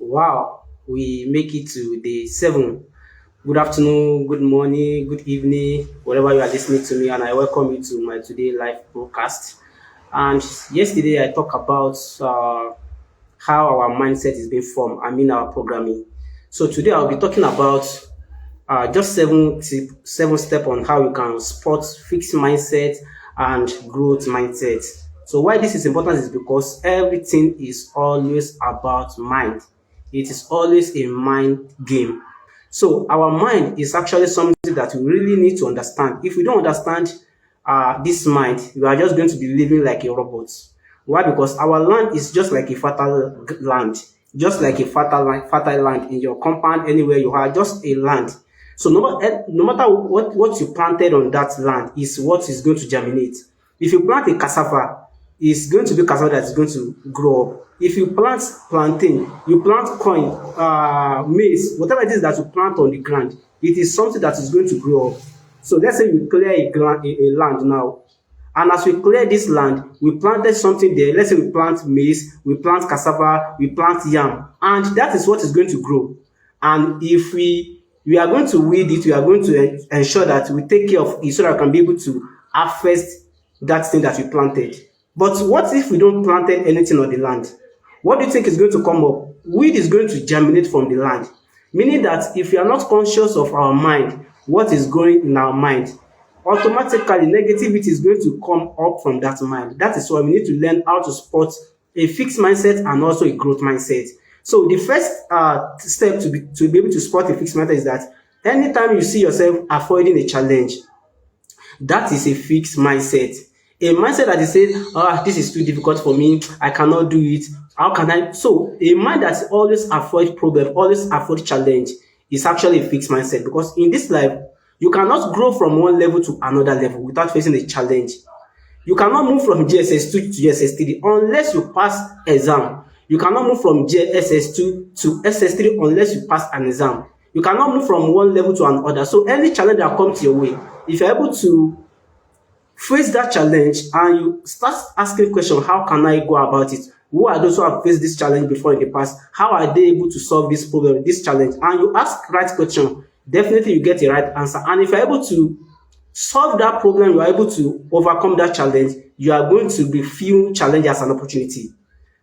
Wow, we make it to day 7. Good afternoon, good morning, good evening, wherever you are listening to me, and I welcome you to my today live broadcast. And yesterday I talked about how our mindset is being formed. I mean our programming. So today I'll be talking about just seven step on how you can spot fixed mindset and growth mindset. So why this is important is because everything is always about mind. It is always a mind game. So our mind is actually something that we really need to understand. If we don't understand this mind, we are just going to be living like a robot. Why? Because our land is just like a fertile land, just like a fertile land in your compound, anywhere you are, just a land. So no matter what you planted on that land is what is going to germinate. If you plant a cassava, it's going to be cassava that is going to grow up. If you plant plantain, you plant corn, maize, whatever it is that you plant on the ground, it is something that is going to grow up. So let's say you clear a land now, and as we clear this land, we planted something there. Let's say we plant maize, we plant cassava, we plant yam, and that is what is going to grow. And if we are going to weed it, we are going to ensure that we take care of it so that we can be able to harvest that thing that we planted. But what if we don't plant anything on the land? What do you think is going to come up? Weed is going to germinate from the land. Meaning that if we are not conscious of our mind, what is going in our mind, automatically negativity is going to come up from that mind. That is why we need to learn how to spot a fixed mindset and also a growth mindset. So the first step to be able to spot a fixed mindset is that anytime you see yourself avoiding a challenge, that is a fixed mindset. A mindset that is saying, this is too difficult for me, I cannot do it. How can I? So a mind that always avoid problem, always avoid challenge is actually a fixed mindset, because in this life, you cannot grow from one level to another level without facing a challenge. You cannot move from JSS2 to JSS3 unless you pass exam. You cannot move from JSS2 to SS3 unless you pass an exam. You cannot move from one level to another. So any challenge that comes your way, if you're able to face that challenge and you start asking questions, how can I go about it? Who are those who have faced this challenge before in the past? How are they able to solve this problem, this challenge? And you ask right question, definitely you get a right answer. And if you're able to solve that problem, you are able to overcome that challenge, you are going to be viewing challenge as an opportunity.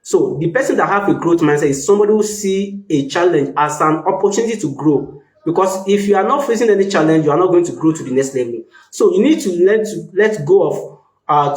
So the person that have a growth mindset is somebody who see a challenge as an opportunity to grow. Because if you are not facing any challenge, you are not going to grow to the next level. So you need to learn to let go of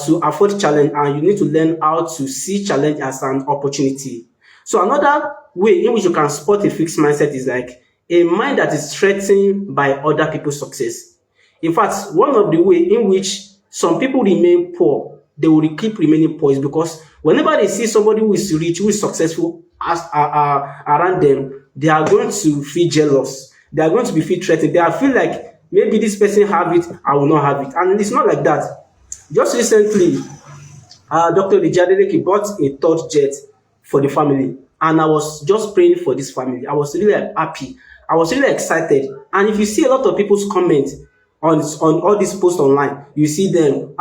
to avoid challenge, and you need to learn how to see challenge as an opportunity. So another way in which you can spot a fixed mindset is like a mind that is threatened by other people's success. In fact, one of the way in which some people remain poor, they will keep remaining poor, is because whenever they see somebody who is rich, who is successful around them, they are going to feel jealous. They are going to be feel threatened. They are feel like maybe this person have it, I will not have it. And it's not like that. Just recently, Dr. Lijadeke bought a third jet for the family, and I was just praying for this family. I was really happy. I was really excited. And if you see a lot of people's comments on all these posts online, you see them,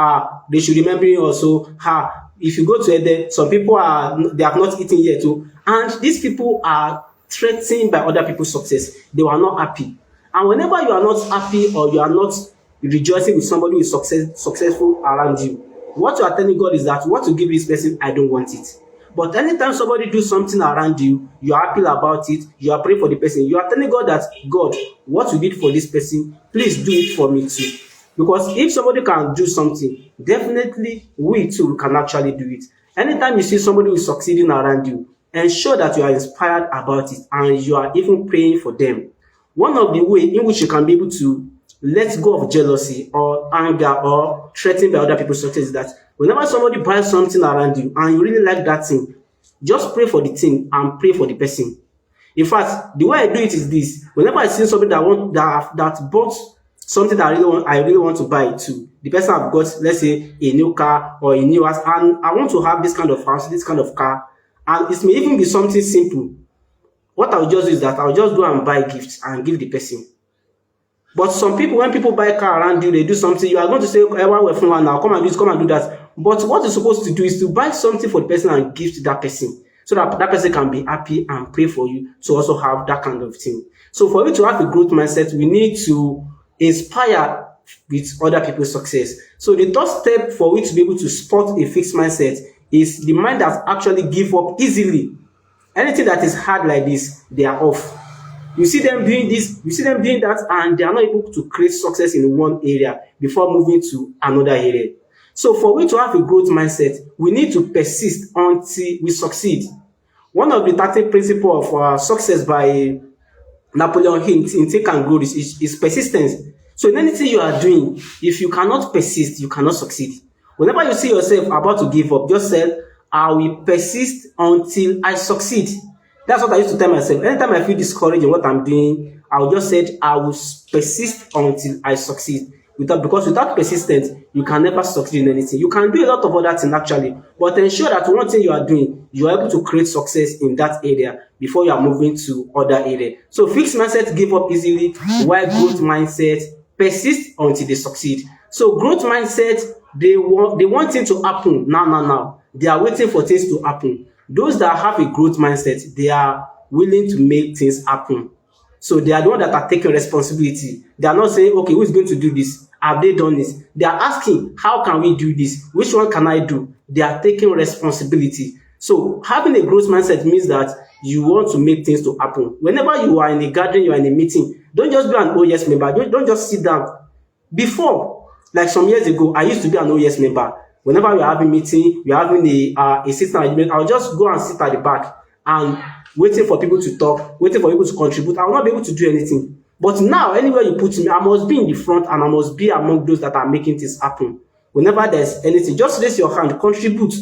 they should remember you also. If you go to Ede, some people they have not eaten yet too. And these people are threatened by other people's success. They were not happy. And whenever you are not happy or you are not rejoicing with somebody who is successful around you, what you are telling God is that what to give this person, I don't want it. But anytime somebody do something around you, you are happy about it, you are praying for the person, you are telling God that, God, what you did for this person, please do it for me too. Because if somebody can do something, definitely we too can actually do it. Anytime you see somebody who is succeeding around you, ensure that you are inspired about it and you are even praying for them. One of the ways in which you can be able to let go of jealousy or anger or threatened by other people's success is that whenever somebody buys something around you and you really like that thing, just pray for the thing and pray for the person. In fact, the way I do it is this: whenever I see somebody that bought something that I really want to buy too, the person have got, let's say, a new car or a new house, and I want to have this kind of house, this kind of car, and it may even be something simple. What I'll just do is that I'll just go and buy gifts and give the person. But some people, when people buy car around you, they do something, you are going to say, everyone will now come and do this, come and do that. But what you're supposed to do is to buy something for the person and give to that person. so that that person can be happy and pray for you to also have that kind of thing. So for you to have a growth mindset, we need to inspire with other people's success. So the third step for you to be able to spot a fixed mindset is the mind that actually give up easily. Anything that is hard like this, they are off. You see them doing this, you see them doing that, and they are not able to create success in one area before moving to another area. So for we to have a growth mindset, we need to persist until we succeed. One of the 13 principles of success by Napoleon Hill in Think and Grow is persistence. So in anything you are doing, if you cannot persist, you cannot succeed. Whenever you see yourself about to give up, just say, I will persist until I succeed. That's what I used to tell myself. Anytime I feel discouraged in what I'm doing, I will just say, I will persist until I succeed. Because without persistence, you can never succeed in anything. You can do a lot of other things actually, but ensure that one thing you are doing, you are able to create success in that area before you are moving to other area. So fixed mindset give up easily, while growth mindset persist until they succeed. So growth mindset, they want things to happen now. They are waiting for things to happen. Those that have a growth mindset, they are willing to make things happen. So they are the ones that are taking responsibility. They are not saying, okay, who is going to do this? Have they done this? They are asking, how can we do this? Which one can I do? They are taking responsibility. So having a growth mindset means that you want to make things to happen. Whenever you are in a gathering, you are in a meeting, don't just be an oh yes member. Don't just sit down. Before, like some years ago, I used to be an oh yes member. Whenever we are having meeting, we are having a system arrangement, I'll just go and sit at the back and waiting for people to talk, waiting for people to contribute. I will not be able to do anything. But now, anywhere you put me, I must be in the front and I must be among those that are making things happen. Whenever there's anything, just raise your hand, contribute.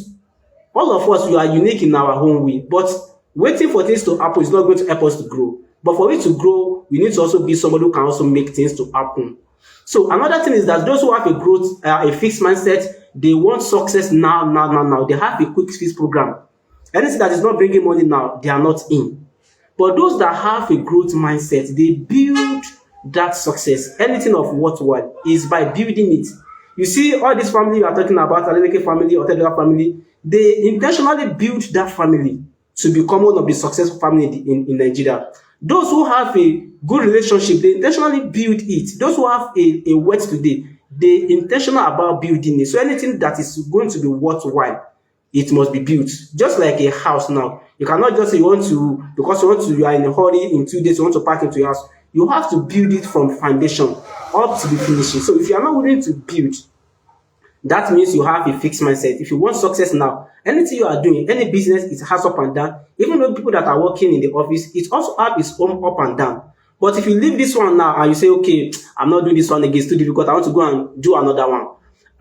All of us, we are unique in our own way, but waiting for things to happen is not going to help us to grow. But for it to grow, we need to also be somebody who can also make things to happen. So another thing is that those who have a fixed mindset, they want success now. They have a quick fix program. Anything that is not bringing money now, they are not in. But those that have a growth mindset, they build that success. Anything of worthwhile is by building it. You see, all this family you are talking about, Adeleke family or Tedola family, they intentionally build that family to become one of the successful family in Nigeria. Those who have a good relationship, they intentionally build it. Those who have a wealth today, they intentional about building it. So anything that is going to be worthwhile, it must be built. Just like a house now. You cannot just say you are in a hurry in 2 days, you want to pack into your house. You have to build it from foundation up to the finishing. So if you are not willing to build, that means you have a fixed mindset. If you want success now, anything you are doing, any business, it has up and down. Even though people that are working in the office, it also has its own up and down. But if you leave this one now and you say, okay, I'm not doing this one again, it's too difficult, I want to go and do another one.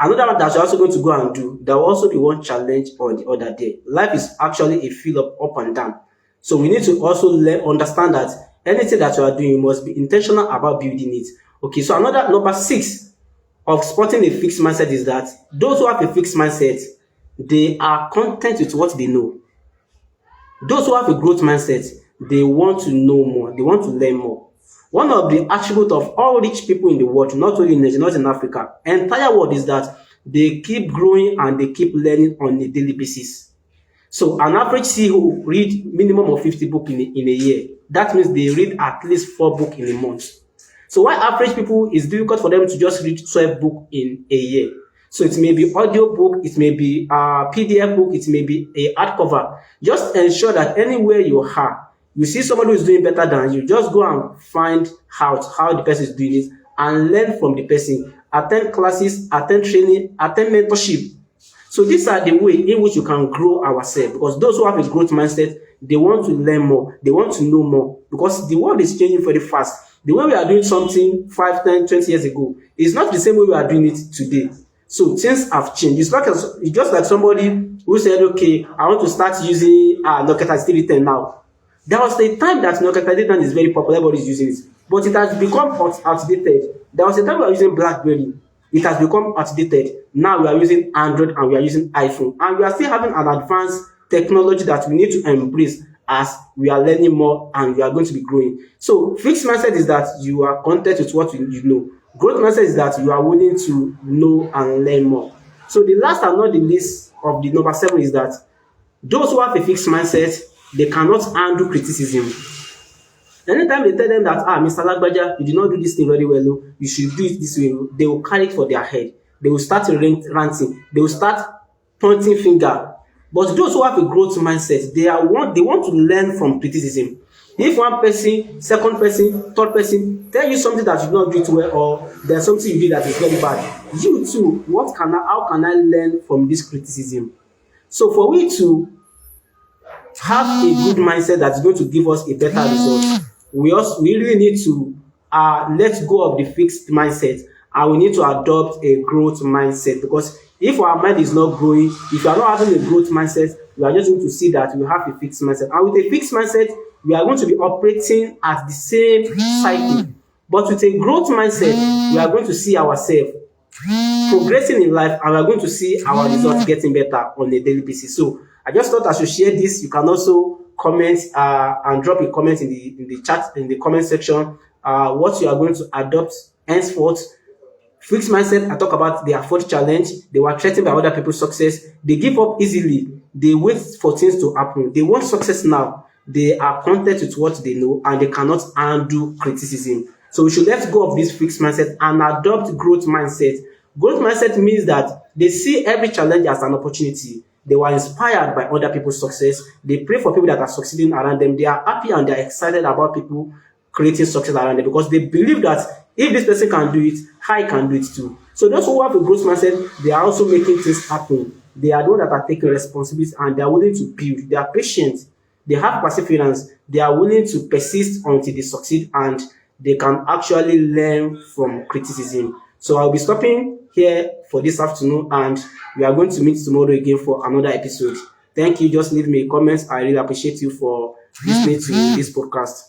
Another one that you're also going to go and do, there will also be one challenge or the other day. Life is actually a field of up and down. So we need to also understand that anything that you are doing, you must be intentional about building it. Okay, so another number 6 of spotting a fixed mindset is that those who have a fixed mindset, they are content with what they know. Those who have a growth mindset, they want to know more, they want to learn more. One of the attributes of all rich people in the world, not only in Nigeria, not in Africa, entire world, is that they keep growing and they keep learning on a daily basis. So an average CEO read minimum of 50 books in a year. That means they read at least 4 books in a month. So why average people, it's difficult for them to just read 12 books in a year. So it may be audio book, it may be a PDF book, it may be a hardcover. Just ensure that anywhere you are, you see somebody who is doing better than you, just go and find out how the person is doing it and learn from the person. Attend classes, attend training, attend mentorship. So these are the way in which you can grow ourselves, because those who have a growth mindset, they want to learn more, they want to know more, because the world is changing very fast. The way we are doing something 5, 10, 20 years ago is not the same way we are doing it today. So things have changed. It's just like somebody who said, okay, I want to start using Nokia 3310 now. There was a time that Nokia 3310 is very popular, everybody is using it, but it has become outdated. There was a time we were using BlackBerry. It has become outdated. Now we are using Android and we are using iPhone. And we are still having an advanced technology that we need to embrace as we are learning more and we are going to be growing. So fixed mindset is that you are content with what you know. Growth mindset is that you are willing to know and learn more. So the last and not the least of the number 7 is that Those who have a fixed mindset, they cannot handle criticism. Anytime they tell them that, Mr. Lagbaja, you did not do this thing very well, oh, you should do it this way, oh, they will carry it for their head. They will start ranting. They will start pointing finger. But those who have a growth mindset, they want to learn from criticism. If one person, second person, third person tell you something that you did not do it well, or there's something you did that is very bad, you too, how can I learn from this criticism? So for we to have a good mindset that's going to give us a better result, we really need to let go of the fixed mindset, and we need to adopt a growth mindset. Because if our mind is not growing, if you are not having a growth mindset, you are just going to see that you have a fixed mindset, and with a fixed mindset we are going to be operating at the same cycle. But with a growth mindset, we are going to see ourselves progressing in life, and we are going to see our results getting better on a daily basis. So I just thought I should share this. You can also comment and drop a comment in the chat, in the comment section, what you are going to adopt henceforth. Fixed mindset, I talk about their fourth challenge. They were threatened by other people's success. They give up easily. They wait for things to happen. They want success now. They are content with what they know, and they cannot handle criticism. So we should let go of this fixed mindset and adopt growth mindset. Growth mindset means that they see every challenge as an opportunity. They were inspired by other people's success. They pray for people that are succeeding around them. They are happy and they are excited about people creating success around them, because they believe that if this person can do it, I can do it too. So those who have a growth mindset, they are also making things happen. They are the ones that are taking responsibility, and they are willing to build. They are patient. They have perseverance. They are willing to persist until they succeed, and they can actually learn from criticism. So I'll be stopping here for this afternoon, and we are going to meet tomorrow again for another episode. Thank you. Just leave me a comment. I really appreciate you for listening to this podcast.